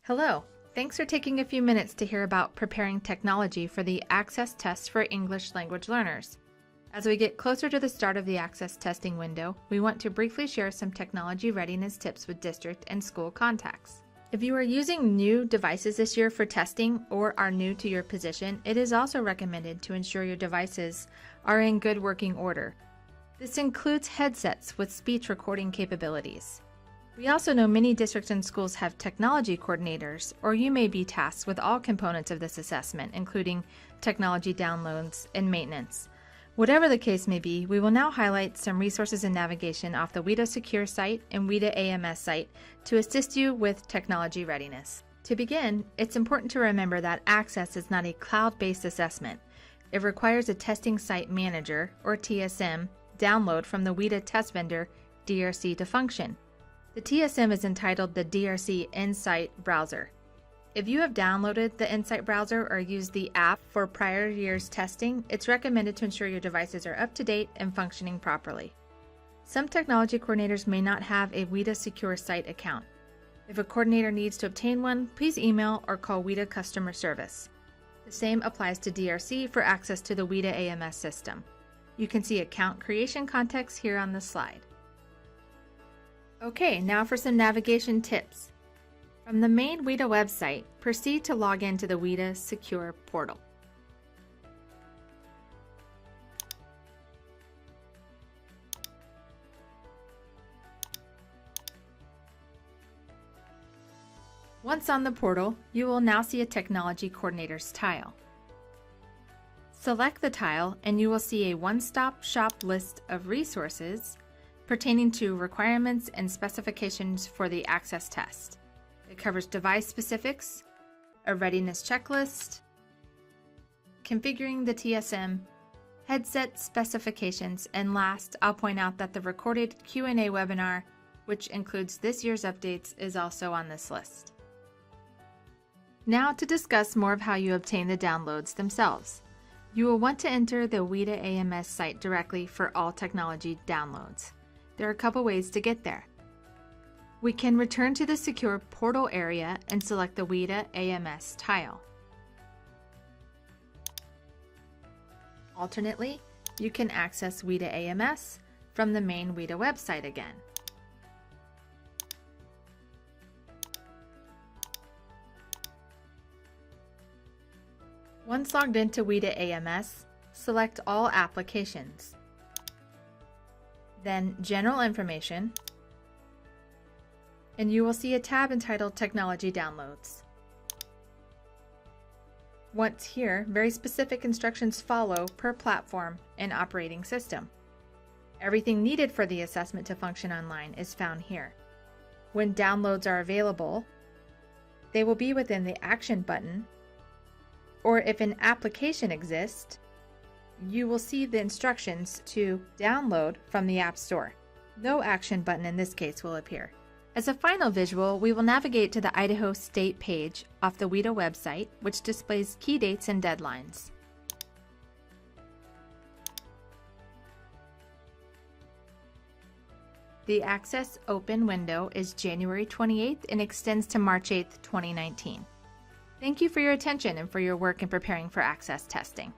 Hello, thanks for taking a few minutes to hear about preparing technology for the Access Test for English language learners. As we get closer to the start of the Access testing window, we want to briefly share some technology readiness tips with district and school contacts. If you are using new devices this year for testing or are new to your position, it is also recommended to ensure your devices are in good working order. This includes headsets with speech recording capabilities. We also know many districts and schools have technology coordinators, or you may be tasked with all components of this assessment, including technology downloads and maintenance. Whatever the case may be, we will now highlight some resources and navigation off the WIDA Secure site and WIDA AMS site to assist you with technology readiness. To begin, it's important to remember that Access is not a cloud-based assessment. It requires a Testing Site Manager, or TSM, download from the WIDA test vendor, DRC, to function. The TSM is entitled the DRC Insight Browser. If you have downloaded the Insight Browser or used the app for prior year's testing, it's recommended to ensure your devices are up to date and functioning properly. Some technology coordinators may not have a WIDA Secure Site account. If a coordinator needs to obtain one, please email or call WIDA Customer Service. The same applies to DRC for access to the WIDA AMS system. You can see account creation context here on the slide. Okay, now for some navigation tips. From the main WIDA website, proceed to log into the WIDA Secure portal. Once on the portal, you will now see a Technology Coordinators tile. Select the tile and you will see a one-stop shop list of resources pertaining to requirements and specifications for the Access test. It covers device specifics, a readiness checklist, configuring the TSM, headset specifications, and last, I'll point out that the recorded Q&A webinar, which includes this year's updates, is also on this list. Now to discuss more of how you obtain the downloads themselves. You will want to enter the WIDA AMS site directly for all technology downloads. There are a couple ways to get there. We can return to the Secure Portal area and select the WIDA AMS tile. Alternately, you can access WIDA AMS from the main WIDA website again. Once logged into WIDA AMS, select All Applications. Then General Information, and you will see a tab entitled Technology Downloads. Once here, very specific instructions follow per platform and operating system. Everything needed for the assessment to function online is found here. When downloads are available, they will be within the Action button, or if an application exists, you will see the instructions to download from the App Store. No action button in this case will appear. As a final visual, we will navigate to the Idaho State page off the WIDA website, which displays key dates and deadlines. The Access Open window is January 28th and extends to March 8th, 2019. Thank you for your attention and for your work in preparing for Access testing.